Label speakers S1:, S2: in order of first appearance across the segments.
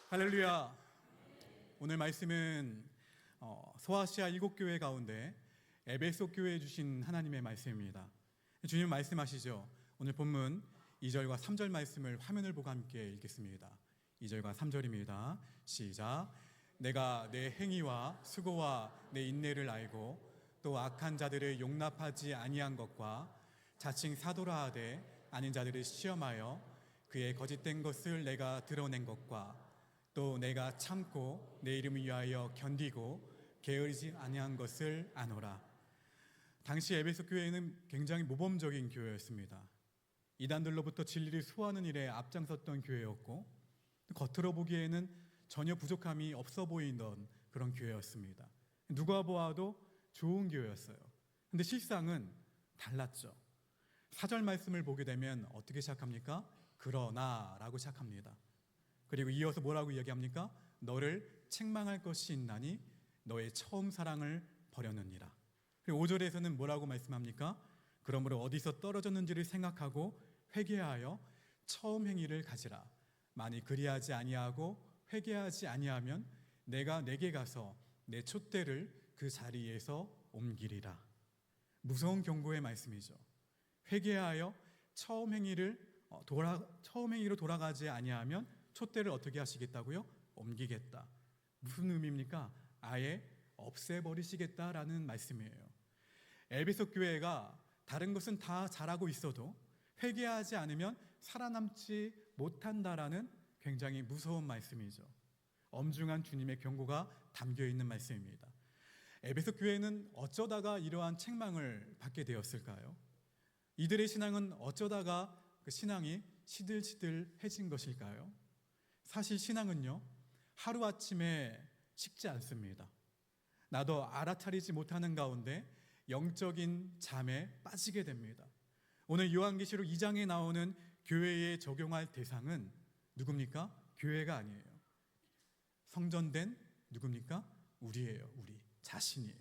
S1: 할렐루야. 오늘 말씀은 소아시아 7교회 가운데 에베소 교회에 주신 하나님의 말씀입니다. 주님 말씀하시죠. 오늘 본문 2절과 3절 말씀을 화면을 보고 함께 읽겠습니다. 2절과 3절입니다. 시작. 내가 내 행위와 수고와 내 인내를 알고 또 악한 자들을 용납하지 아니한 것과 자칭 사도라 하되 아닌 자들을 시험하여 그의 거짓된 것을 내가 드러낸 것과 또 내가 참고 내 이름을 위하여 견디고 게으르지 아니한 것을 아노라. 당시 에베소 교회는 굉장히 모범적인 교회였습니다. 이단들로부터 진리를 소화하는 일에 앞장섰던 교회였고 겉으로 보기에는 전혀 부족함이 없어 보이던 그런 교회였습니다. 누가 보아도 좋은 교회였어요. 근데 실상은 달랐죠. 4절 말씀을 보게 되면 어떻게 시작합니까? 그러나 라고 시작합니다. 그리고 이어서 뭐라고 이야기합니까? 너를 책망할 것이 있나니 너의 처음 사랑을 버렸느니라. 그리고 5절에서는 뭐라고 말씀합니까? 그러므로 어디서 떨어졌는지를 생각하고 회개하여 처음 행위를 가지라. 만일 그리하지 아니하고 회개하지 아니하면 내가 내게 가서 내 촛대를 그 자리에서 옮기리라. 무서운 경고의 말씀이죠. 회개하여 처음 행위로 돌아가지 아니하면 촛대를 어떻게 하시겠다고요? 옮기겠다. 무슨 의미입니까? 아예 없애버리시겠다라는 말씀이에요. 에베소 교회가 다른 것은 다 잘하고 있어도 회개하지 않으면 살아남지 못한다라는 굉장히 무서운 말씀이죠. 엄중한 주님의 경고가 담겨있는 말씀입니다. 에베소 교회는 어쩌다가 이러한 책망을 받게 되었을까요? 이들의 신앙은 어쩌다가 그 신앙이 시들시들해진 것일까요? 사실 신앙은요, 하루아침에 식지 않습니다. 나도 알아차리지 못하는 가운데 영적인 잠에 빠지게 됩니다. 오늘 요한계시록 2장에 나오는 교회에 적용할 대상은 누굽니까? 교회가 아니에요. 성전된 누굽니까? 우리예요. 우리 자신이에요.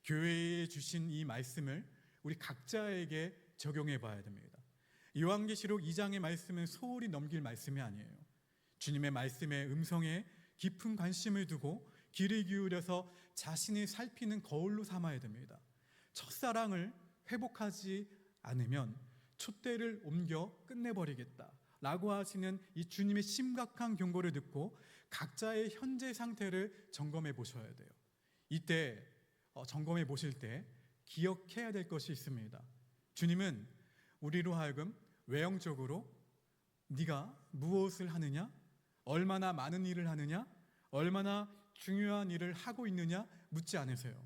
S1: 교회에 주신 이 말씀을 우리 각자에게 적용해 봐야 됩니다. 요한계시록 2장의 말씀은 소홀히 넘길 말씀이 아니에요. 주님의 말씀의 음성에 깊은 관심을 두고 귀를 기울여서 자신을 살피는 거울로 삼아야 됩니다. 첫사랑을 회복하지 않으면 촛대를 옮겨 끝내버리겠다 라고 하시는 이 주님의 심각한 경고를 듣고 각자의 현재 상태를 점검해 보셔야 돼요. 이때 점검해 보실 때 기억해야 될 것이 있습니다. 주님은 우리로 하여금 외형적으로 네가 무엇을 하느냐, 얼마나 많은 일을 하느냐, 얼마나 중요한 일을 하고 있느냐 묻지 않으세요.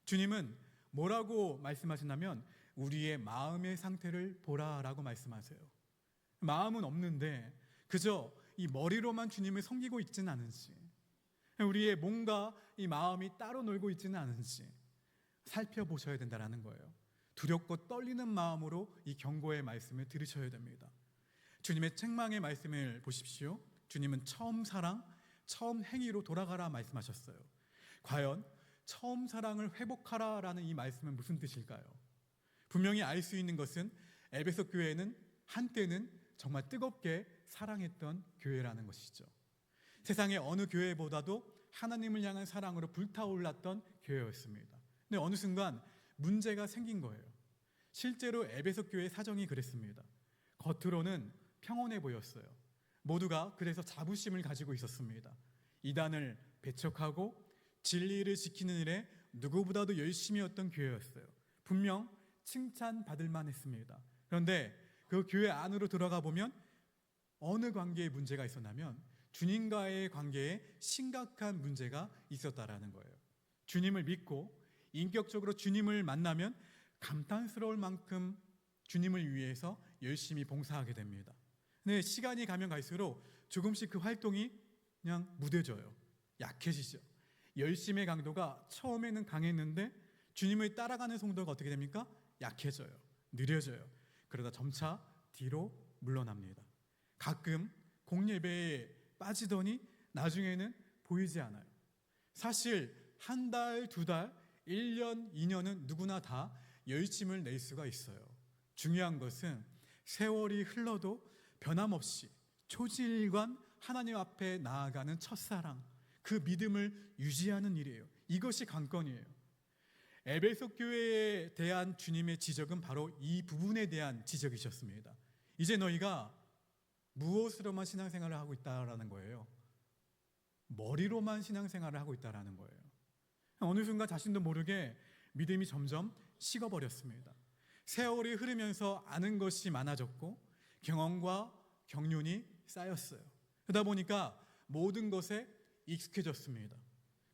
S1: 주님은 뭐라고 말씀하시냐면 우리의 마음의 상태를 보라라고 말씀하세요. 마음은 없는데 그저 이 머리로만 주님을 섬기고 있지는 않은지, 우리의 몸과 이 마음이 따로 놀고 있지는 않은지 살펴보셔야 된다는 거예요. 두렵고 떨리는 마음으로 이 경고의 말씀을 들으셔야 됩니다. 주님의 책망의 말씀을 보십시오. 주님은 처음 사랑, 처음 행위로 돌아가라 말씀하셨어요. 과연 처음 사랑을 회복하라라는 이 말씀은 무슨 뜻일까요? 분명히 알 수 있는 것은 에베소 교회는 한때는 정말 뜨겁게 사랑했던 교회라는 것이죠. 세상의 어느 교회보다도 하나님을 향한 사랑으로 불타올랐던 교회였습니다. 근데 어느 순간 문제가 생긴 거예요. 실제로 에베소 교회 사정이 그랬습니다. 겉으로는 평온해 보였어요. 모두가 그래서 자부심을 가지고 있었습니다. 이단을 배척하고 진리를 지키는 일에 누구보다도 열심히 했던 교회였어요. 분명 칭찬받을 만했습니다. 그런데 그 교회 안으로 들어가 보면 어느 관계에 문제가 있었냐면 주님과의 관계에 심각한 문제가 있었다라는 거예요. 주님을 믿고 인격적으로 주님을 만나면 감탄스러울 만큼 주님을 위해서 열심히 봉사하게 됩니다. 근데 시간이 가면 갈수록 조금씩 그 활동이 그냥 무뎌져요. 약해지죠. 열심의 강도가 처음에는 강했는데 주님을 따라가는 성도가 어떻게 됩니까? 약해져요. 느려져요. 그러다 점차 뒤로 물러납니다. 가끔 공예배에 빠지더니 나중에는 보이지 않아요. 사실 한 달, 두 달, 1년, 2년은 누구나 다 열심을 낼 수가 있어요. 중요한 것은 세월이 흘러도 변함없이 초지일관 하나님 앞에 나아가는 첫사랑, 그 믿음을 유지하는 일이에요. 이것이 관건이에요. 에베소 교회에 대한 주님의 지적은 바로 이 부분에 대한 지적이셨습니다. 이제 너희가 무엇으로만 신앙생활을 하고 있다라는 거예요. 머리로만 신앙생활을 하고 있다라는 거예요. 어느 순간 자신도 모르게 믿음이 점점 식어버렸습니다. 세월이 흐르면서 아는 것이 많아졌고 경험과 경륜이 쌓였어요. 그러다 보니까 모든 것에 익숙해졌습니다.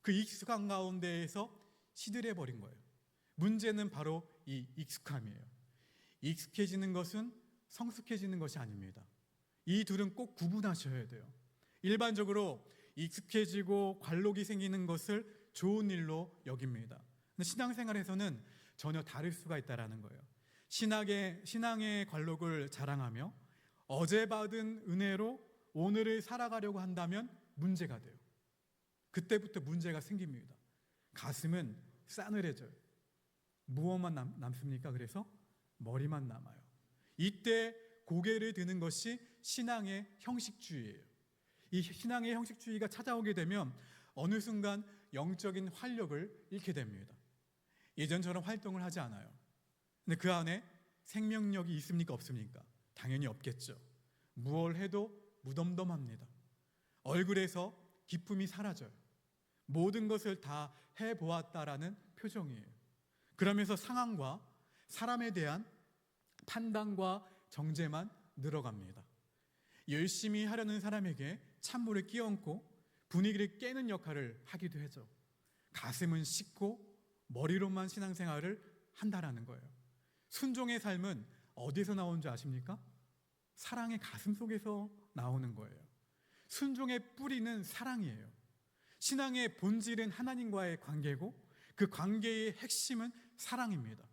S1: 그 익숙한 가운데에서 시들해버린 거예요. 문제는 바로 이 익숙함이에요. 익숙해지는 것은 성숙해지는 것이 아닙니다. 이 둘은 꼭 구분하셔야 돼요. 일반적으로 익숙해지고 관록이 생기는 것을 좋은 일로 여깁니다. 근데 신앙생활에서는 전혀 다를 수가 있다는 거예요. 신앙의 관록을 자랑하며 어제 받은 은혜로 오늘을 살아가려고 한다면 문제가 돼요. 그때부터 문제가 생깁니다. 가슴은 싸늘해져요. 무엇만 남습니까? 그래서 머리만 남아요. 이때 고개를 드는 것이 신앙의 형식주의예요. 이 신앙의 형식주의가 찾아오게 되면 어느 순간 영적인 활력을 잃게 됩니다. 예전처럼 활동을 하지 않아요. 근데 그 안에 생명력이 있습니까? 없습니까? 당연히 없겠죠. 무얼 해도 무덤덤합니다. 얼굴에서 기쁨이 사라져요. 모든 것을 다 해보았다라는 표정이에요. 그러면서 상황과 사람에 대한 판단과 정죄만 늘어갑니다. 열심히 하려는 사람에게 찬물을 끼얹고 분위기를 깨는 역할을 하기도 하죠. 가슴은 식고 머리로만 신앙생활을 한다라는 거예요. 순종의 삶은 어디서 나오는 줄 아십니까? 사랑의 가슴 속에서 나오는 거예요. 순종의 뿌리는 사랑이에요. 신앙의 본질은 하나님과의 관계고 그 관계의 핵심은 사랑입니다.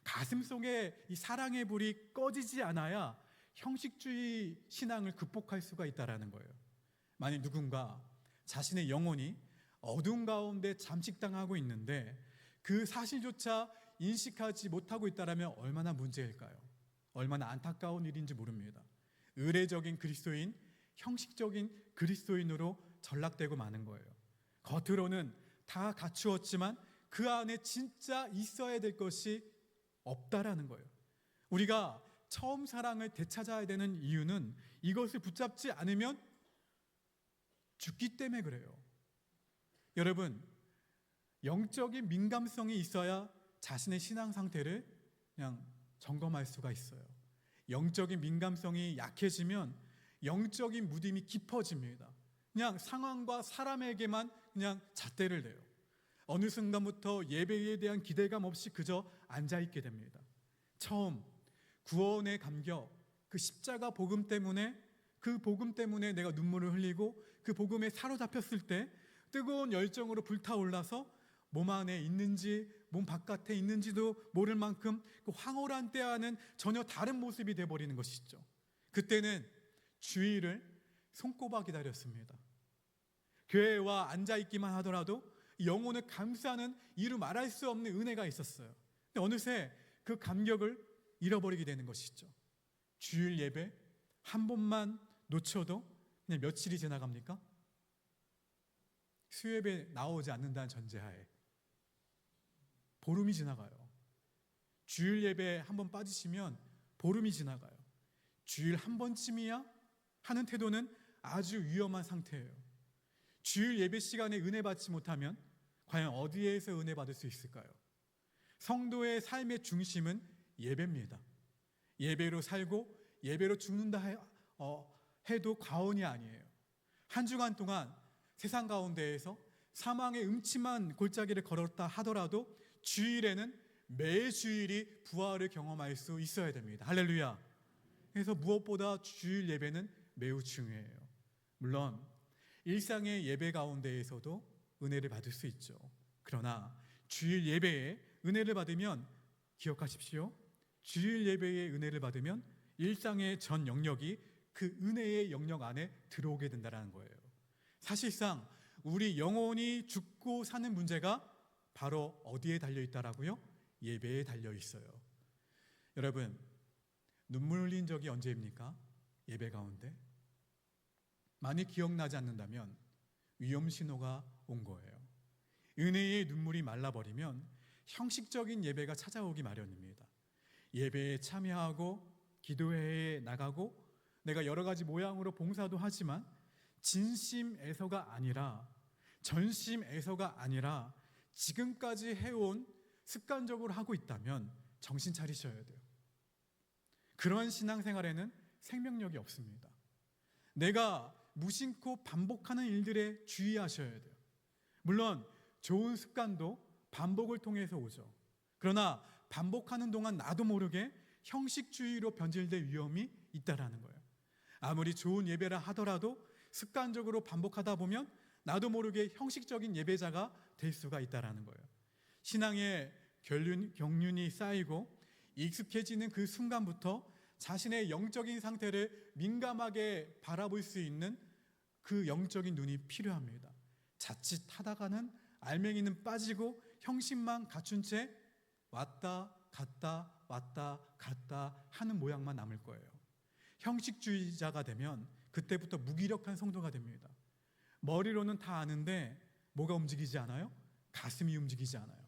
S1: 가슴 속에 이 사랑의 불이 꺼지지 않아야 형식주의 신앙을 극복할 수가 있다는 거예요. 만약 누군가 자신의 영혼이 어둠 가운데 잠식당하고 있는데 그 사실조차 인식하지 못하고 있다면 얼마나 문제일까요? 얼마나 안타까운 일인지 모릅니다. 의례적인 그리스도인, 형식적인 그리스도인으로 전락되고 마는 거예요. 겉으로는 다 갖추었지만 그 안에 진짜 있어야 될 것이 없다라는 거예요. 우리가 처음 사랑을 되찾아야 되는 이유는 이것을 붙잡지 않으면 죽기 때문에 그래요. 여러분, 영적인 민감성이 있어야 자신의 신앙 상태를 그냥 점검할 수가 있어요. 영적인 민감성이 약해지면 영적인 무딤이 깊어집니다. 그냥 상황과 사람에게만 그냥 잣대를 대요. 어느 순간부터 예배에 대한 기대감 없이 그저 앉아있게 됩니다. 처음 구원의 감격, 그 십자가 복음 때문에, 그 복음 때문에 내가 눈물을 흘리고 그 복음에 사로잡혔을 때 뜨거운 열정으로 불타올라서 몸 안에 있는지 몸 바깥에 있는지도 모를 만큼 그 황홀한 때와는 전혀 다른 모습이 되어버리는 것이죠. 그때는 주일을 손꼽아 기다렸습니다. 교회와 앉아있기만 하더라도 영혼을 감싸는 이루 말할 수 없는 은혜가 있었어요. 근데 어느새 그 감격을 잃어버리게 되는 것이죠. 주일 예배 한 번만 놓쳐도 그냥 며칠이 지나갑니까? 수요예배 나오지 않는다는 전제하에 보름이 지나가요. 주일 예배 한 번 빠지시면 보름이 지나가요. 주일 한 번쯤이야? 하는 태도는 아주 위험한 상태예요. 주일 예배 시간에 은혜 받지 못하면 과연 어디에서 은혜 받을 수 있을까요? 성도의 삶의 중심은 예배입니다. 예배로 살고 예배로 죽는다 해도 과언이 아니에요. 한 주간 동안 세상 가운데에서 사망의 음침한 골짜기를 걸었다 하더라도 주일에는 매 주일이 부활을 경험할 수 있어야 됩니다. 할렐루야. 그래서 무엇보다 주일 예배는 매우 중요해요. 물론 일상의 예배 가운데에서도 은혜를 받을 수 있죠. 그러나 주일 예배에 은혜를 받으면 기억하십시오. 주일 예배의 은혜를 받으면 일상의 전 영역이 그 은혜의 영역 안에 들어오게 된다는 거예요. 사실상 우리 영혼이 죽고 사는 문제가 바로 어디에 달려있다라고요? 예배에 달려있어요. 여러분, 눈물 흘린 적이 언제입니까? 예배 가운데. 많이 기억나지 않는다면 위험 신호가 온 거예요. 은혜의 눈물이 말라버리면 형식적인 예배가 찾아오기 마련입니다. 예배에 참여하고 기도회에 나가고 내가 여러 가지 모양으로 봉사도 하지만 진심에서가 아니라 전심에서가 아니라 지금까지 해온 습관적으로 하고 있다면 정신 차리셔야 돼요. 그러한 신앙생활에는 생명력이 없습니다. 내가 무심코 반복하는 일들에 주의하셔야 돼요. 물론 좋은 습관도 반복을 통해서 오죠. 그러나 반복하는 동안 나도 모르게 형식주의로 변질될 위험이 있다라는 거예요. 아무리 좋은 예배라 하더라도 습관적으로 반복하다 보면 나도 모르게 형식적인 예배자가 될 수가 있다라는 거예요. 신앙의 경륜이 쌓이고 익숙해지는 그 순간부터 자신의 영적인 상태를 민감하게 바라볼 수 있는 그 영적인 눈이 필요합니다. 자칫 하다가는 알맹이는 빠지고 형식만 갖춘 채 왔다 갔다 왔다 갔다 하는 모양만 남을 거예요. 형식주의자가 되면 그때부터 무기력한 성도가 됩니다. 머리로는 다 아는데 뭐가 움직이지 않아요? 가슴이 움직이지 않아요.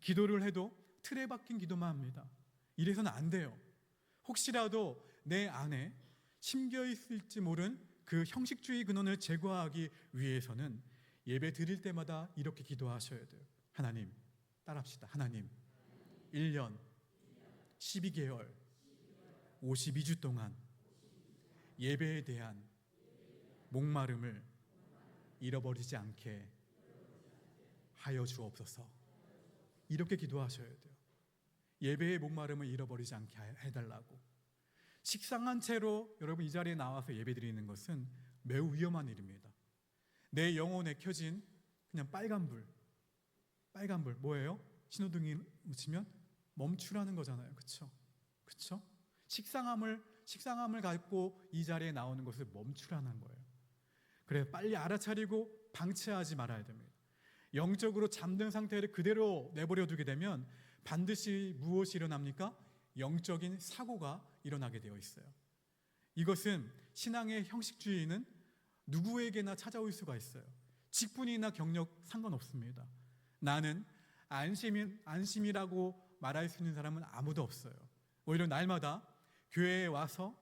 S1: 기도를 해도 틀에 박힌 기도만 합니다. 이래서는 안 돼요. 혹시라도 내 안에 심겨 있을지 모른 그 형식주의 근원을 제거하기 위해서는 예배 드릴 때마다 이렇게 기도하셔야 돼요. 하나님, 따라합시다. 하나님, 1년 12개월 52주 동안 예배에 대한 목마름을 잃어버리지 않게 하여 주옵소서. 이렇게 기도하셔야 돼요. 예배의 목마름을 잃어버리지 않게 해달라고. 식상한 채로 여러분 이 자리에 나와서 예배드리는 것은 매우 위험한 일입니다. 내 영혼에 켜진 그냥 빨간불 뭐예요? 신호등이 묻히면 멈추라는 거잖아요. 그렇죠? 식상함을 갖고 이 자리에 나오는 것을 멈추라는 거예요. 그래 빨리 알아차리고 방치하지 말아야 됩니다. 영적으로 잠든 상태를 그대로 내버려 두게 되면 반드시 무엇이 일어납니까? 영적인 사고가 일어나게 되어 있어요. 이것은 신앙의 형식주의는 누구에게나 찾아올 수가 있어요. 직분이나 경력 상관없습니다. 나는 안심이라고 말할 수 있는 사람은 아무도 없어요. 오히려 날마다 교회에 와서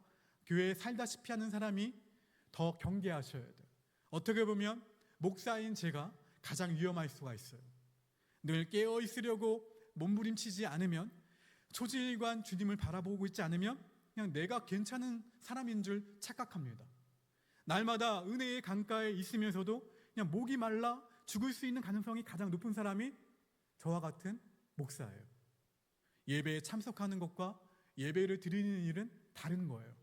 S1: 교회에 살다시피 하는 사람이 더 경계하셔야 돼요. 어떻게 보면 목사인 제가 가장 위험할 수가 있어요. 늘 깨어 있으려고 몸부림치지 않으면, 초지일관 주님을 바라보고 있지 않으면 그냥 내가 괜찮은 사람인 줄 착각합니다. 날마다 은혜의 강가에 있으면서도 그냥 목이 말라 죽을 수 있는 가능성이 가장 높은 사람이 저와 같은 목사예요. 예배에 참석하는 것과 예배를 드리는 일은 다른 거예요.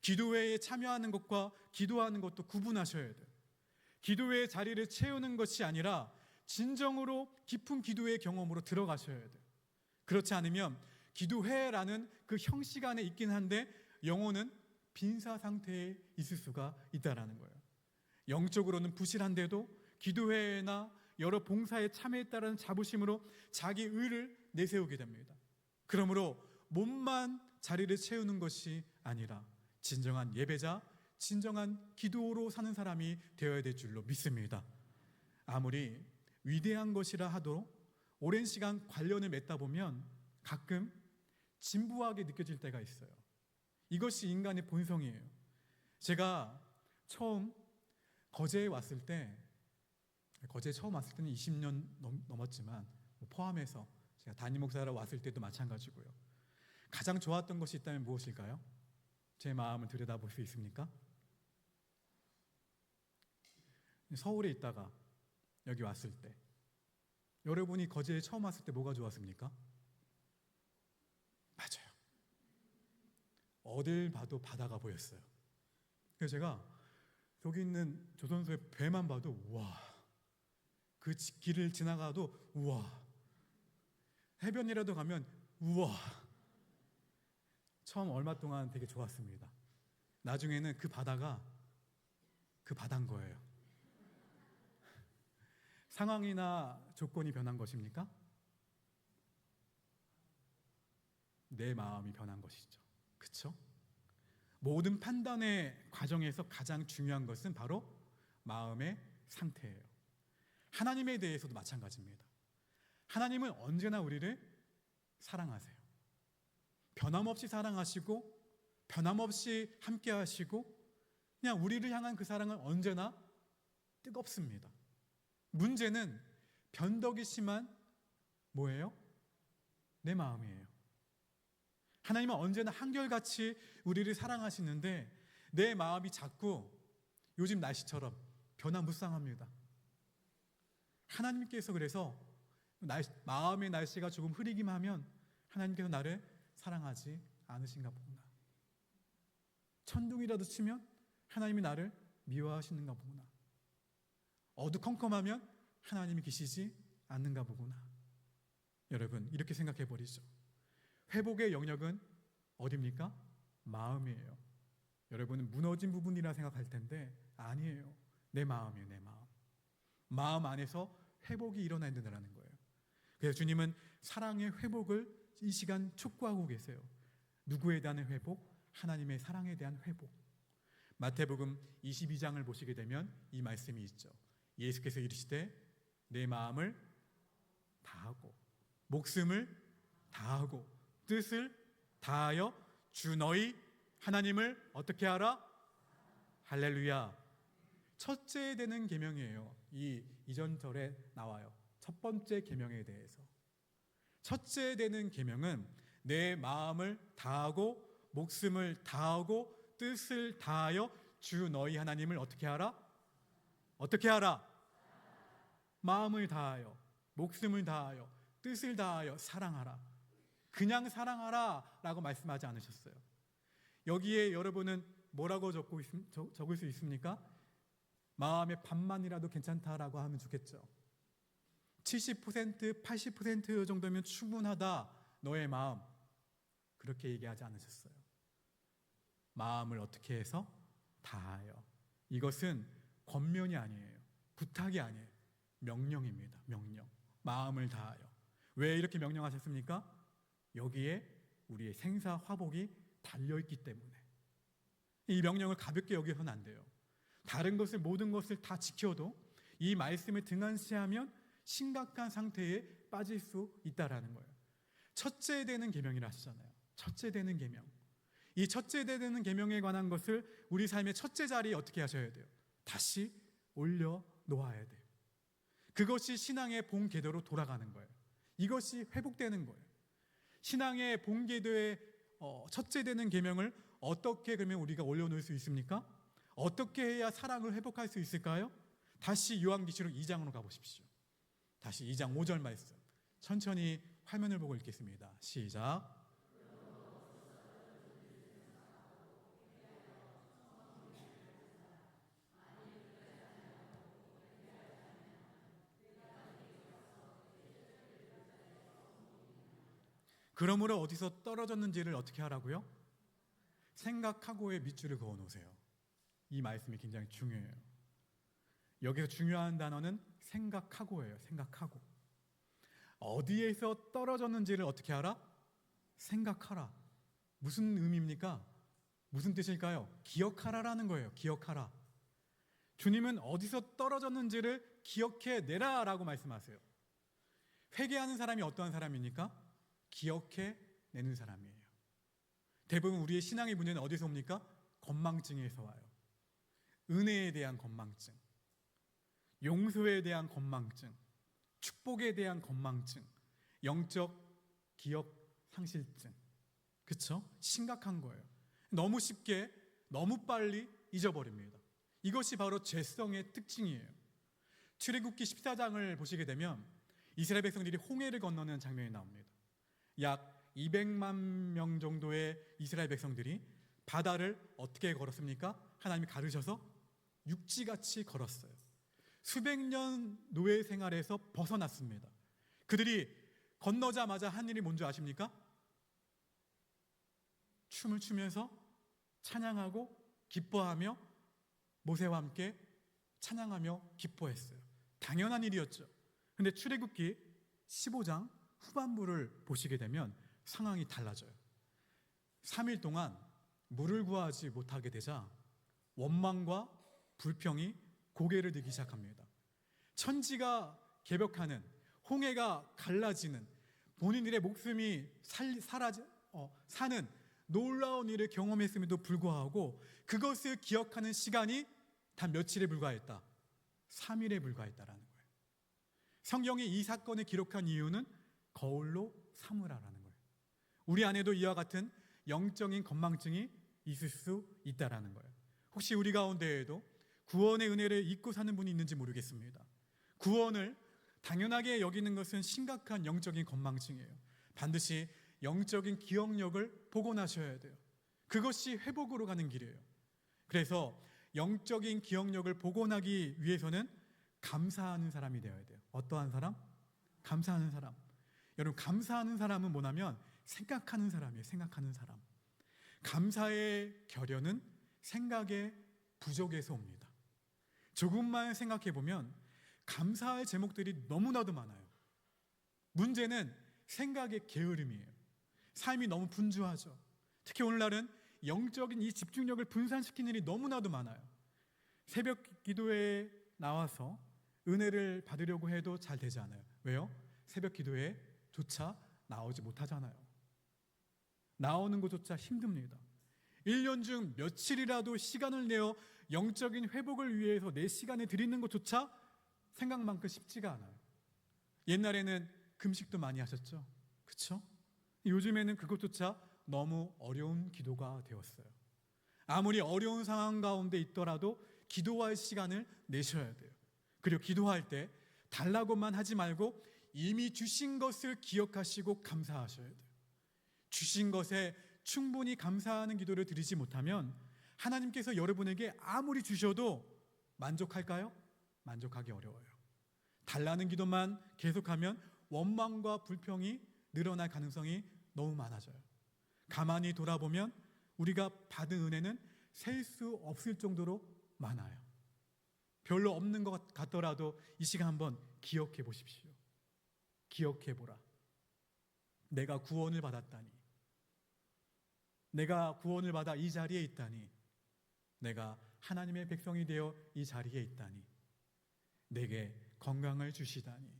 S1: 기도회에 참여하는 것과 기도하는 것도 구분하셔야 돼요. 기도회의 자리를 채우는 것이 아니라 진정으로 깊은 기도의 경험으로 들어가셔야 돼요. 그렇지 않으면 기도회라는 그 형식 안에 있긴 한데 영혼은 빈사 상태에 있을 수가 있다는 거예요. 영적으로는 부실한데도 기도회나 여러 봉사에 참여했다는 자부심으로 자기 의를 내세우게 됩니다. 그러므로 몸만 자리를 채우는 것이 아니라 진정한 예배자, 진정한 기도로 사는 사람이 되어야 될 줄로 믿습니다. 아무리 위대한 것이라 하도 오랜 시간 관련을 맺다 보면 가끔 진부하게 느껴질 때가 있어요. 이것이 인간의 본성이에요. 제가 처음 거제에 왔을 때, 거제에 처음 왔을 때는 20년 넘었지만 포함해서 제가 담임 목사로 왔을 때도 마찬가지고요. 가장 좋았던 것이 있다면 무엇일까요? 제 마음을 들여다볼 수 있습니까? 서울에 있다가 여기 왔을 때, 여러분이 거제에 처음 왔을 때 뭐가 좋았습니까? 맞아요. 어딜 봐도 바다가 보였어요. 그래서 제가 여기 있는 조선소의 배만 봐도 우와, 그 길을 지나가도 우와, 해변이라도 가면 우와. 처음 얼마 동안 되게 좋았습니다. 나중에는 그 바다가 그 바다인 거예요. 상황이나 조건이 변한 것입니까? 내 마음이 변한 것이죠. 그렇죠? 모든 판단의 과정에서 가장 중요한 것은 바로 마음의 상태예요. 하나님에 대해서도 마찬가지입니다. 하나님은 언제나 우리를 사랑하세요. 변함없이 사랑하시고 변함없이 함께 하시고 그냥 우리를 향한 그 사랑은 언제나 뜨겁습니다. 문제는 변덕이 심한 뭐예요? 내 마음이에요. 하나님은 언제나 한결같이 우리를 사랑하시는데 내 마음이 자꾸 요즘 날씨처럼 변화무쌍합니다. 하나님께서 그래서 마음의 날씨가 조금 흐리기만 하면 하나님께서 나를 사랑하지 않으신가 보구나. 천둥이라도 치면 하나님이 나를 미워하시는가 보구나. 어두컴컴하면 하나님이 계시지 않는가 보구나. 여러분, 이렇게 생각해 버리죠. 회복의 영역은 어디입니까? 마음이에요. 여러분은 무너진 부분이라 생각할 텐데 아니에요. 내 마음이에요. 내 마음. 마음 안에서 회복이 일어나야 된다는 거예요. 그래서 주님은 사랑의 회복을 이 시간 촉구하고 계세요. 누구에 대한 회복? 하나님의 사랑에 대한 회복. 마태복음 22장을 보시게 되면 이 말씀이 있죠. 예수께서 이르시되 내 마음을 다하고 목숨을 다하고 뜻을 다하여 주 너희 하나님을 어떻게 하라? 할렐루야. 첫째 되는 계명이에요. 이 이전 절에 나와요. 첫 번째 계명에 대해서. 첫째 되는 계명은 내 마음을 다하고 목숨을 다하고 뜻을 다하여 주 너희 하나님을 어떻게 하라? 어떻게 하라? 마음을 다하여 목숨을 다하여 뜻을 다하여 사랑하라. 그냥 사랑하라 라고 말씀하지 않으셨어요. 여기에 여러분은 뭐라고 적을 수 있습니까? 마음의 반만이라도 괜찮다라고 하면 좋겠죠. 70%, 80% 정도면 충분하다. 너의 마음. 그렇게 얘기하지 않으셨어요. 마음을 어떻게 해서? 다하여. 이것은 권면이 아니에요. 부탁이 아니에요. 명령입니다. 명령. 마음을 다하여. 왜 이렇게 명령하셨습니까? 여기에 우리의 생사 화복이 달려있기 때문에. 이 명령을 가볍게 여기서는 안 돼요. 다른 것을 모든 것을 다 지켜도 이 말씀을 등한시하면 심각한 상태에 빠질 수 있다라는 거예요. 첫째 되는 계명이라 하시잖아요. 첫째 되는 계명. 이 첫째 되는 계명에 관한 것을 우리 삶의 첫째 자리에 어떻게 하셔야 돼요? 다시 올려 놓아야 돼요. 그것이 신앙의 본 궤도로 돌아가는 거예요. 이것이 회복되는 거예요. 신앙의 본 궤도의 첫째 되는 계명을 어떻게 그러면 우리가 올려놓을 수 있습니까? 어떻게 해야 사랑을 회복할 수 있을까요? 다시 요한계시록 2장으로 가보십시오. 다시 2장 5절 말씀 천천히 화면을 보고 읽겠습니다. 시작. 그러므로 어디서 떨어졌는지를 어떻게 하라고요? 생각하고의 밑줄을 그어 놓으세요. 이 말씀이 굉장히 중요해요. 여기서 중요한 단어는 생각하고예요. 생각하고. 어디에서 떨어졌는지를 어떻게 하라? 생각하라. 무슨 의미입니까? 무슨 뜻일까요? 기억하라라는 거예요. 기억하라. 주님은 어디서 떨어졌는지를 기억해내라 라고 말씀하세요. 회개하는 사람이 어떠한 사람입니까? 기억해내는 사람이에요. 대부분 우리의 신앙의 문제는 어디서 옵니까? 건망증에서 와요. 은혜에 대한 건망증, 용서에 대한 건망증, 축복에 대한 건망증, 영적 기억 상실증. 그렇죠? 심각한 거예요. 너무 쉽게, 너무 빨리 잊어버립니다. 이것이 바로 죄성의 특징이에요. 출애굽기 14장을 보시게 되면 이스라엘 백성들이 홍해를 건너는 장면이 나옵니다. 약 200만 명 정도의 이스라엘 백성들이 바다를 어떻게 걸었습니까? 하나님이 가르셔서 육지같이 걸었어요. 수백 년 노예 생활에서 벗어났습니다. 그들이 건너자마자 한 일이 뭔지 아십니까? 춤을 추면서 찬양하고 기뻐하며 모세와 함께 찬양하며 기뻐했어요. 당연한 일이었죠. 그런데 출애굽기 15장 후반부를 보시게 되면 상황이 달라져요. 3일 동안 물을 구하지 못하게 되자 원망과 불평이 고개를 들기 시작합니다. 천지가 개벽하는, 홍해가 갈라지는, 본인들의 목숨이 사는 놀라운 일을 경험했음에도 불구하고 그것을 기억하는 시간이 단 며칠에 불과했다. 3일에 불과했다라는 거예요. 성경이 이 사건을 기록한 이유는 거울로 삼으라라는 거예요. 우리 안에도 이와 같은 영적인 건망증이 있을 수 있다라는 거예요. 혹시 우리 가운데에도 구원의 은혜를 잊고 사는 분이 있는지 모르겠습니다. 구원을 당연하게 여기는 것은 심각한 영적인 건망증이에요. 반드시 영적인 기억력을 복원하셔야 돼요. 그것이 회복으로 가는 길이에요. 그래서 영적인 기억력을 복원하기 위해서는 감사하는 사람이 되어야 돼요. 어떠한 사람? 감사하는 사람. 여러분, 감사하는 사람은 뭐냐면 생각하는 사람이에요. 생각하는 사람. 감사의 결연은 생각의 부족에서 옵니다. 조금만 생각해 보면 감사할 제목들이 너무나도 많아요. 문제는 생각의 게으름이에요. 삶이 너무 분주하죠. 특히 오늘날은 영적인 이 집중력을 분산시키는 일이 너무나도 많아요. 새벽 기도에 나와서 은혜를 받으려고 해도 잘 되지 않아요. 왜요? 새벽 기도에 조차 나오지 못하잖아요. 나오는 것조차 힘듭니다. 1년 중 며칠이라도 시간을 내어 영적인 회복을 위해서 내 시간을 드리는 것조차 생각만큼 쉽지가 않아요. 옛날에는 금식도 많이 하셨죠? 그렇죠? 요즘에는 그것조차 너무 어려운 기도가 되었어요. 아무리 어려운 상황 가운데 있더라도 기도할 시간을 내셔야 돼요. 그리고 기도할 때 달라고만 하지 말고 이미 주신 것을 기억하시고 감사하셔야 돼요. 주신 것에 충분히 감사하는 기도를 드리지 못하면 하나님께서 여러분에게 아무리 주셔도 만족할까요? 만족하기 어려워요. 달라는 기도만 계속하면 원망과 불평이 늘어날 가능성이 너무 많아져요. 가만히 돌아보면 우리가 받은 은혜는 셀 수 없을 정도로 많아요. 별로 없는 것 같더라도 이 시간 한번 기억해 보십시오. 기억해 보라. 내가 구원을 받았다니. 내가 구원을 받아 이 자리에 있다니. 내가 하나님의 백성이 되어 이 자리에 있다니. 내게 건강을 주시다니.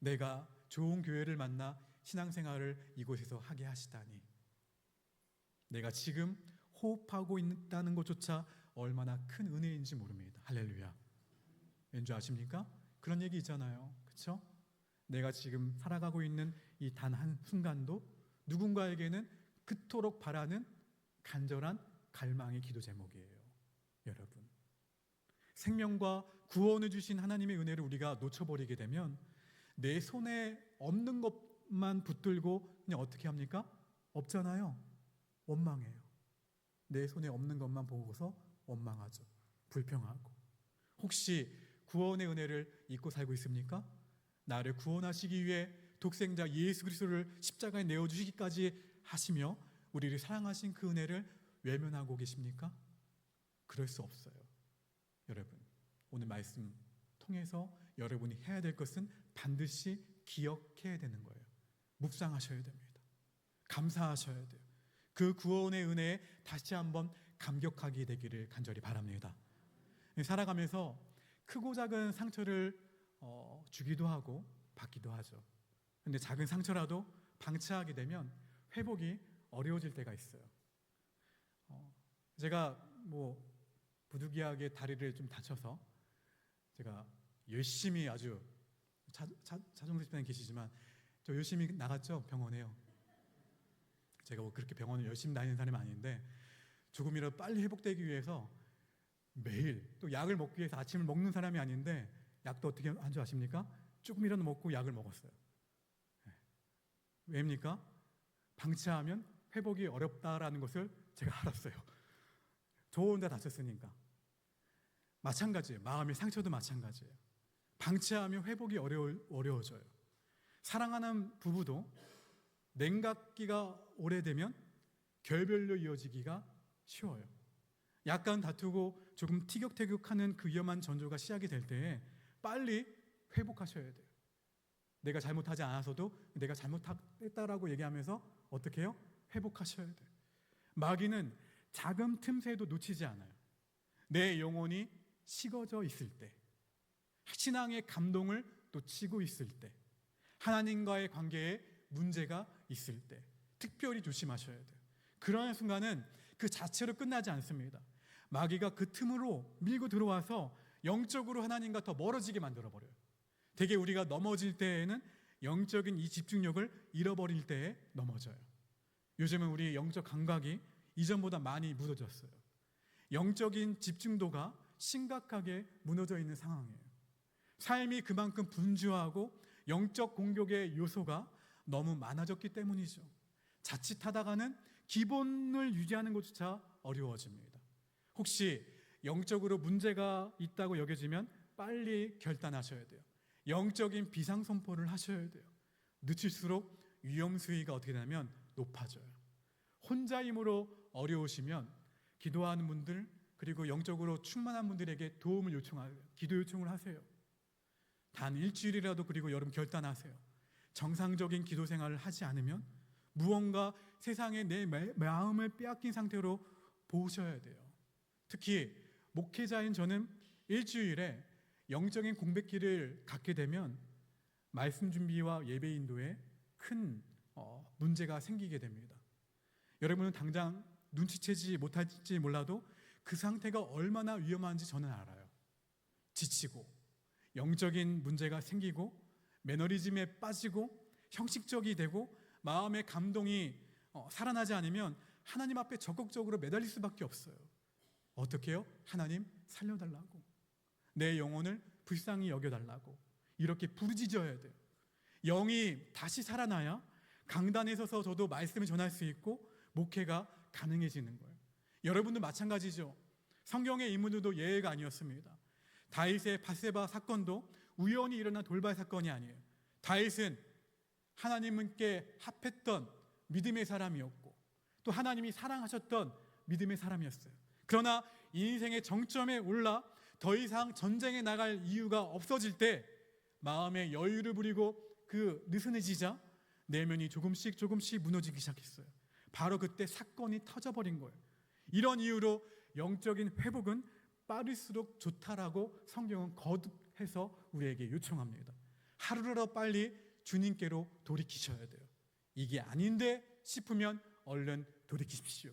S1: 내가 좋은 교회를 만나 신앙생활을 이곳에서 하게 하시다니. 내가 지금 호흡하고 있다는 것조차 얼마나 큰 은혜인지 모릅니다. 할렐루야. 왠지 아십니까? 그런 얘기 있잖아요. 그렇죠? 내가 지금 살아가고 있는 이 단 한 순간도 누군가에게는 그토록 바라는 간절한 갈망의 기도 제목이에요. 여러분, 생명과 구원을 주신 하나님의 은혜를 우리가 놓쳐버리게 되면 내 손에 없는 것만 붙들고 그냥 어떻게 합니까? 없잖아요. 원망해요. 내 손에 없는 것만 보고서 원망하죠. 불평하고. 혹시 구원의 은혜를 잊고 살고 있습니까? 나를 구원하시기 위해 독생자 예수 그리스도를 십자가에 내어주시기까지 하시며 우리를 사랑하신 그 은혜를 외면하고 계십니까? 그럴 수 없어요. 여러분, 오늘 말씀 통해서 여러분이 해야 될 것은 반드시 기억해야 되는 거예요. 묵상하셔야 됩니다. 감사하셔야 돼요. 그 구원의 은혜에 다시 한번 감격하게 되기를 간절히 바랍니다. 살아가면서 크고 작은 상처를 주기도 하고 받기도 하죠. 근데 작은 상처라도 방치하게 되면 회복이 어려워질 때가 있어요. 제가 부득이하게 다리를 좀 다쳐서 제가 열심히 아주 자정석 집사님 계시지만 저 열심히 나갔죠. 병원에요. 제가 그렇게 병원을 열심히 다니는 사람이 아닌데 조금이라도 빨리 회복되기 위해서 매일 또 약을 먹기 위해서 아침을 먹는 사람이 아닌데 약도 어떻게 한 줄 아십니까? 조금이라도 먹고 약을 먹었어요. 왜입니까? 방치하면 회복이 어렵다라는 것을 제가 알았어요. 저 혼자 다쳤으니까. 마찬가지예요. 마음의 상처도 마찬가지예요. 방치하면 회복이 어려워져요. 사랑하는 부부도 냉각기가 오래되면 결별로 이어지기가 쉬워요. 약간 다투고 조금 티격태격하는 그 위험한 전조가 시작이 될 때에 빨리 회복하셔야 돼요. 내가 잘못하지 않아서도 내가 잘못했다라고 얘기하면서 어떻게 해요? 회복하셔야 돼요. 마귀는 작은 틈새도 놓치지 않아요. 내 영혼이 식어져 있을 때, 신앙의 감동을 놓치고 있을 때, 하나님과의 관계에 문제가 있을 때 특별히 조심하셔야 돼요. 그러한 순간은 그 자체로 끝나지 않습니다. 마귀가 그 틈으로 밀고 들어와서 영적으로 하나님과 더 멀어지게 만들어버려요. 되게 우리가 넘어질 때에는 영적인 이 집중력을 잃어버릴 때에 넘어져요. 요즘은 우리 영적 감각이 이전보다 많이 무너졌어요. 영적인 집중도가 심각하게 무너져 있는 상황이에요. 삶이 그만큼 분주하고 영적 공격의 요소가 너무 많아졌기 때문이죠. 자칫하다가는 기본을 유지하는 것조차 어려워집니다. 혹시 영적으로 문제가 있다고 여겨지면 빨리 결단하셔야 돼요. 영적인 비상선포를 하셔야 돼요. 늦을수록 위험 수위가 어떻게 되냐면 높아져요. 혼자 힘으로 어려우시면 기도하는 분들, 그리고 영적으로 충만한 분들에게 도움을 요청하세요. 기도 요청을 하세요. 단 일주일이라도, 그리고 여러분 결단하세요. 정상적인 기도 생활을 하지 않으면 무언가 세상에 내 마음을 빼앗긴 상태로 보셔야 돼요. 특히 목회자인 저는 일주일에 영적인 공백기를 갖게 되면 말씀 준비와 예배 인도에 큰 문제가 생기게 됩니다. 여러분은 당장 눈치채지 못할지 몰라도 그 상태가 얼마나 위험한지 저는 알아요. 지치고 영적인 문제가 생기고 매너리즘에 빠지고 형식적이 되고 마음의 감동이 살아나지 않으면 하나님 앞에 적극적으로 매달릴 수밖에 없어요. 어떻게 해요? 하나님 살려달라고, 내 영혼을 불쌍히 여겨달라고 이렇게 부르짖어야 돼요. 영이 다시 살아나야 강단에 서서 저도 말씀을 전할 수 있고 목회가 가능해지는 거예요. 여러분도 마찬가지죠. 성경의 인물들도 예외가 아니었습니다. 다윗의 밧세바 사건도 우연히 일어난 돌발 사건이 아니에요. 다윗은 하나님께 합했던 믿음의 사람이었고 또 하나님이 사랑하셨던 믿음의 사람이었어요. 그러나 인생의 정점에 올라 더 이상 전쟁에 나갈 이유가 없어질 때 마음의 여유를 부리고 그 느슨해지자 내면이 조금씩 무너지기 시작했어요. 바로 그때 사건이 터져버린 거예요. 이런 이유로 영적인 회복은 빠를수록 좋다라고 성경은 거듭해서 우리에게 요청합니다. 하루라도 빨리 주님께로 돌이키셔야 돼요. 이게 아닌데 싶으면 얼른 돌이키십시오.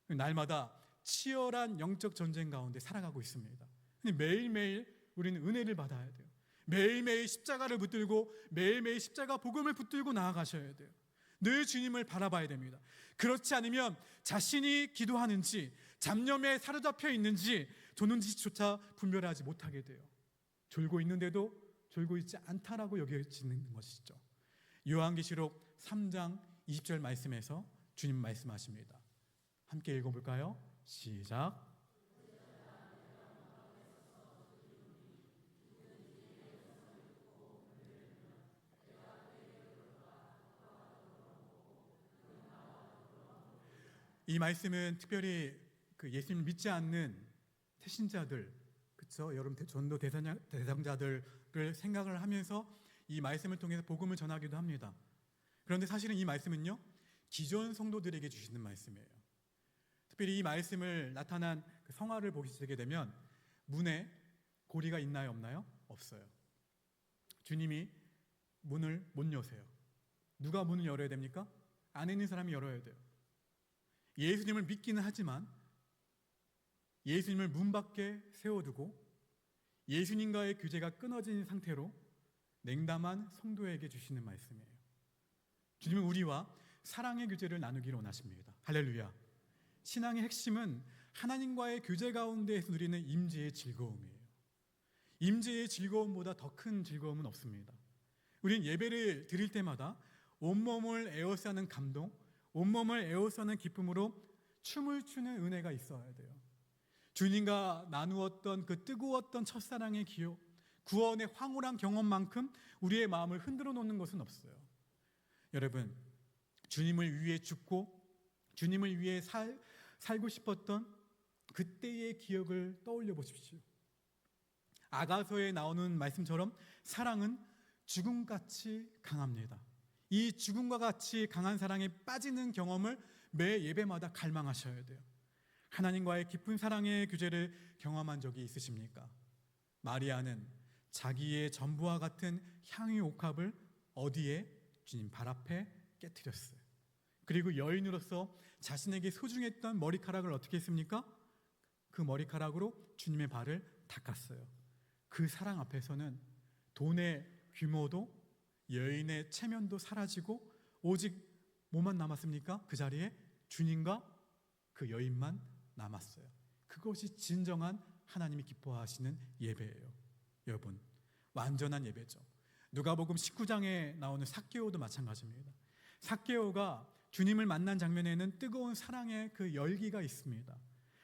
S1: 날마다 치열한 영적 전쟁 가운데 살아가고 있습니다. 매일매일 우리는 은혜를 받아야 돼요. 매일매일 십자가를 붙들고 매일매일 십자가 복음을 붙들고 나아가셔야 돼요. 늘 주님을 바라봐야 됩니다. 그렇지 않으면 자신이 기도하는지 잡념에 사로잡혀 있는지 조는지조차 분별하지 못하게 돼요. 졸고 있는데도 졸고 있지 않다라고 여겨지는 것이죠. 요한계시록 3장 20절 말씀에서 주님 말씀하십니다. 함께 읽어볼까요? 시작. 이 말씀은 특별히 그 예수님을 믿지 않는 태신자들, 그렇죠? 여러분 전도 대상자들을 생각을 하면서 이 말씀을 통해서 복음을 전하기도 합니다. 그런데 사실은 이 말씀은요, 기존 성도들에게 주시는 말씀이에요. 특별히 이 말씀을 나타난 그 성화를 보시게 되면 문에 고리가 있나요, 없나요? 없어요. 주님이 문을 못 여세요. 누가 문을 열어야 됩니까? 안에 있는 사람이 열어야 돼요. 예수님을 믿기는 하지만 예수님을 문 밖에 세워두고 예수님과의 교제가 끊어진 상태로 냉담한 성도에게 주시는 말씀이에요. 주님은 우리와 사랑의 교제를 나누기를 원하십니다. 할렐루야. 신앙의 핵심은 하나님과의 교제 가운데에서 누리는 임재의 즐거움이에요. 임재의 즐거움보다 더 큰 즐거움은 없습니다. 우리는 예배를 드릴 때마다 온몸을 에워싸는 감동, 온몸을 에워싸는 기쁨으로 춤을 추는 은혜가 있어야 돼요. 주님과 나누었던 그 뜨거웠던 첫사랑의 기억, 구원의 황홀한 경험만큼 우리의 마음을 흔들어 놓는 것은 없어요. 여러분, 주님을 위해 죽고 주님을 위해 살고 싶었던 그때의 기억을 떠올려 보십시오. 아가서에 나오는 말씀처럼 사랑은 죽음같이 강합니다. 이 죽음과 같이 강한 사랑에 빠지는 경험을 매 예배마다 갈망하셔야 돼요. 하나님과의 깊은 사랑의 교제를 경험한 적이 있으십니까? 마리아는 자기의 전부와 같은 향유 옥합을 어디에? 주님 발 앞에 깨뜨렸어요. 그리고 여인으로서 자신에게 소중했던 머리카락을 어떻게 했습니까? 그 머리카락으로 주님의 발을 닦았어요. 그 사랑 앞에서는 돈의 규모도 여인의 체면도 사라지고 오직 뭐만 남았습니까? 그 자리에 주님과 그 여인만 남았어요. 그것이 진정한 하나님이 기뻐하시는 예배예요. 여러분, 완전한 예배죠. 누가복음 19장에 나오는 삭개오도 마찬가지입니다. 삭개오가 주님을 만난 장면에는 뜨거운 사랑의 그 열기가 있습니다.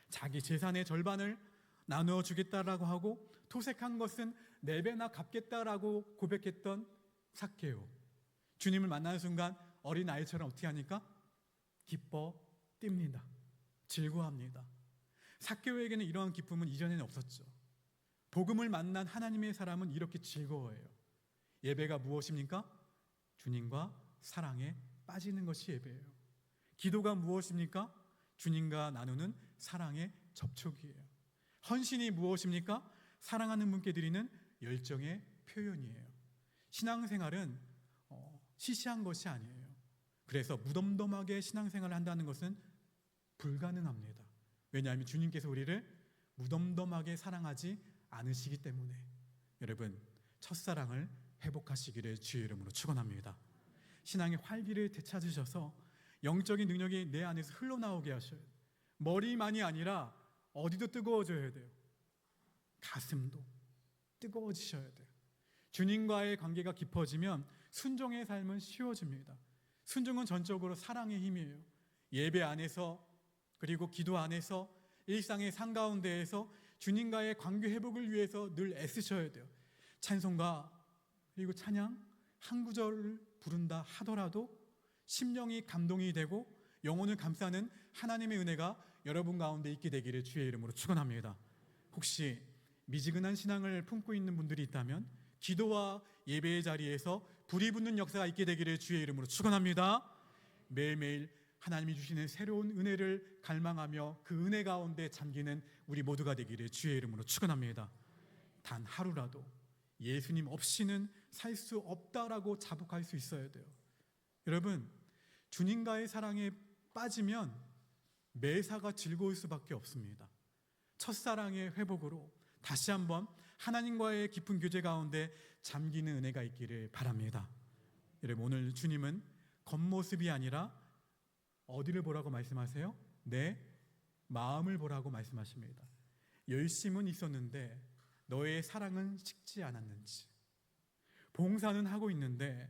S1: 자기 재산의 절반을 나누어 주겠다라고 하고 토색한 것은 4배나 갚겠다라고 고백했던 삭개오. 주님을 만나는 순간 어린아이처럼 어떻게 하니까? 기뻐 뜁니다. 즐거워합니다. 삭개오에게는 이러한 기쁨은 이전에는 없었죠. 복음을 만난 하나님의 사람은 이렇게 즐거워해요. 예배가 무엇입니까? 주님과 사랑에 빠지는 것이 예배예요. 기도가 무엇입니까? 주님과 나누는 사랑의 접촉이에요. 헌신이 무엇입니까? 사랑하는 분께 드리는 열정의 표현이에요. 신앙생활은 시시한 것이 아니에요. 그래서 무덤덤하게 신앙생활을 한다는 것은 불가능합니다. 왜냐하면 주님께서 우리를 무덤덤하게 사랑하지 않으시기 때문에. 여러분, 첫사랑을 회복하시기를 주의 이름으로 축원합니다. 신앙의 활기를 되찾으셔서 영적인 능력이 내 안에서 흘러나오게 하셔요. 머리만이 아니라 어디도 뜨거워져야 돼요. 가슴도 뜨거워지셔야 돼요. 주님과의 관계가 깊어지면 순종의 삶은 쉬워집니다. 순종은 전적으로 사랑의 힘이에요. 예배 안에서 그리고 기도 안에서 일상의 삶 가운데에서 주님과의 관계 회복을 위해서 늘 애쓰셔야 돼요. 찬송가 그리고 찬양 한 구절을 부른다 하더라도 심령이 감동이 되고 영혼을 감싸는 하나님의 은혜가 여러분 가운데 있게 되기를 주의 이름으로 축원합니다. 혹시 미지근한 신앙을 품고 있는 분들이 있다면 기도와 예배의 자리에서 불이 붙는 역사가 있게 되기를 주의 이름으로 축원합니다. 매일매일 하나님이 주시는 새로운 은혜를 갈망하며 그 은혜 가운데 잠기는 우리 모두가 되기를 주의 이름으로 축원합니다. 단 하루라도 예수님 없이는 살 수 없다라고 자복할 수 있어야 돼요. 여러분, 주님과의 사랑에 빠지면 매사가 즐거울 수밖에 없습니다. 첫사랑의 회복으로 다시 한번 하나님과의 깊은 교제 가운데 잠기는 은혜가 있기를 바랍니다. 여러분, 오늘 주님은 겉모습이 아니라 어디를 보라고 말씀하세요? 내 마음을 보라고 말씀하십니다. 열심은 있었는데 너의 사랑은 식지 않았는지, 봉사는 하고 있는데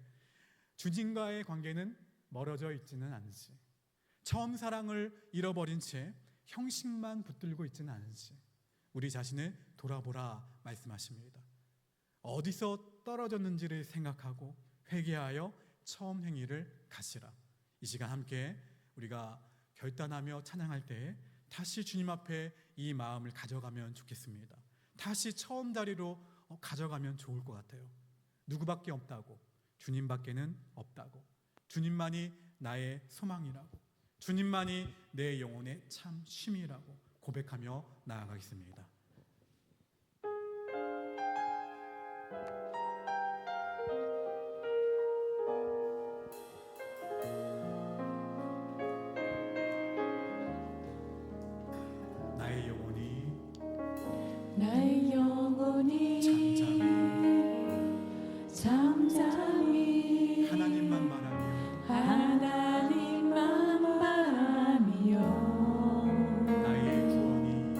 S1: 주님과의 관계는 멀어져 있지는 않은지, 처음 사랑을 잃어버린 채 형식만 붙들고 있지는 않은지 우리 자신을 돌아보라 말씀하십니다. 어디서 떨어졌는지를 생각하고 회개하여 처음 행위를 가시라. 이 시간 함께 우리가 결단하며 찬양할 때에 다시 주님 앞에 이 마음을 가져가면 좋겠습니다. 다시 처음 자리로 가져가면 좋을 것 같아요. 누구밖에 없다고, 주님밖에는 없다고, 주님만이 나의 소망이라고, 주님만이 내 영혼의 참 쉼이라고 고백하며 나아가겠습니다.
S2: 나의 영혼이 잠잠히
S1: 하나님만 바라며
S2: 하나님만 바라며
S1: 나의 구원이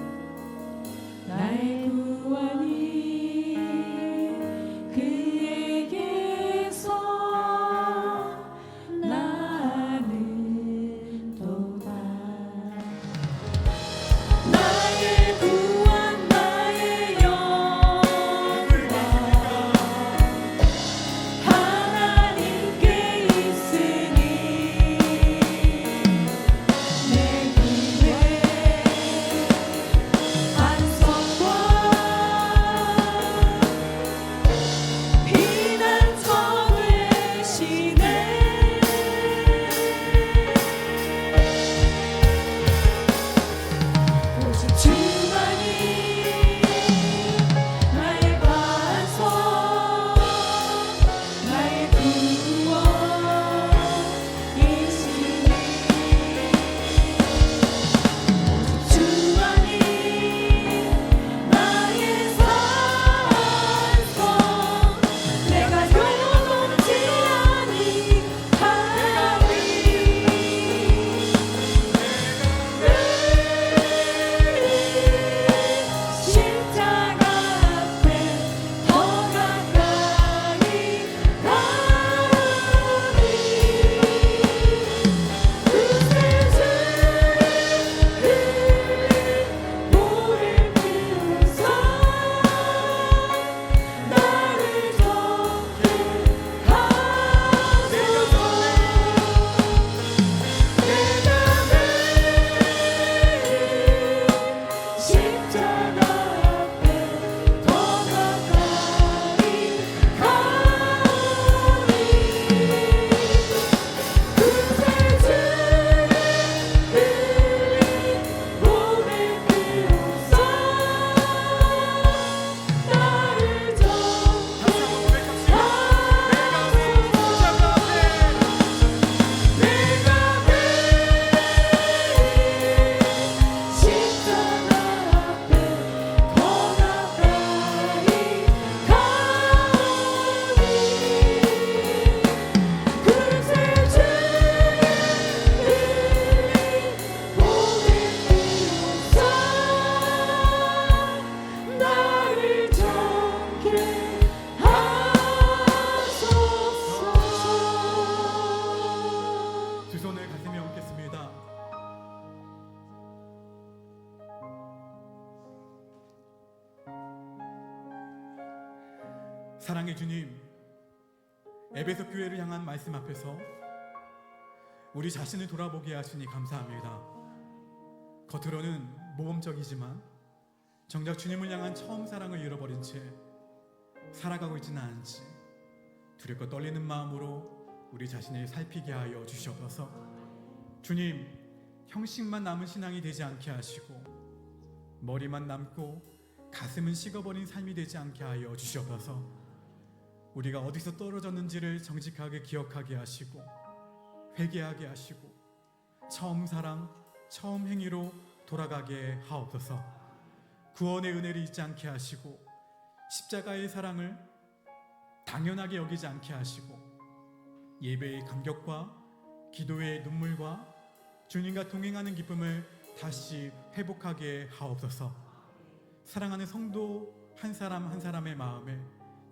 S1: 사랑의 주님, 에베소 교회를 향한 말씀 앞에서 우리 자신을 돌아보게 하시니 감사합니다. 겉으로는 모범적이지만 정작 주님을 향한 처음 사랑을 잃어버린 채 살아가고 있지는 않은지 두렵고 떨리는 마음으로 우리 자신을 살피게 하여 주시옵소서. 주님, 형식만 남은 신앙이 되지 않게 하시고 머리만 남고 가슴은 식어버린 삶이 되지 않게 하여 주시옵소서. 우리가 어디서 떨어졌는지를 정직하게 기억하게 하시고 회개하게 하시고 처음 사랑, 처음 행위로 돌아가게 하옵소서. 구원의 은혜를 잊지 않게 하시고 십자가의 사랑을 당연하게 여기지 않게 하시고 예배의 감격과 기도의 눈물과 주님과 동행하는 기쁨을 다시 회복하게 하옵소서. 사랑하는 성도 한 사람 한 사람의 마음에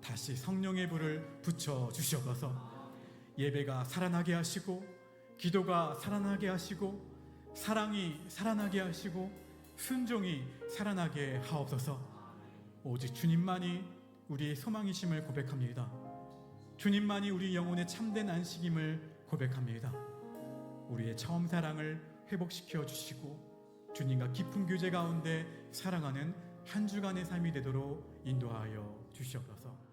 S1: 다시 성령의 불을 붙여 주시옵소서. 예배가 살아나게 하시고 기도가 살아나게 하시고 사랑이 살아나게 하시고 순종이 살아나게 하옵소서. 오직 주님만이 우리의 소망이심을 고백합니다. 주님만이 우리 영혼의 참된 안식임을 고백합니다. 우리의 처음 사랑을 회복시켜 주시고 주님과 깊은 교제 가운데 사랑하는 한 주간의 삶이 되도록 인도하여 주시옵소서.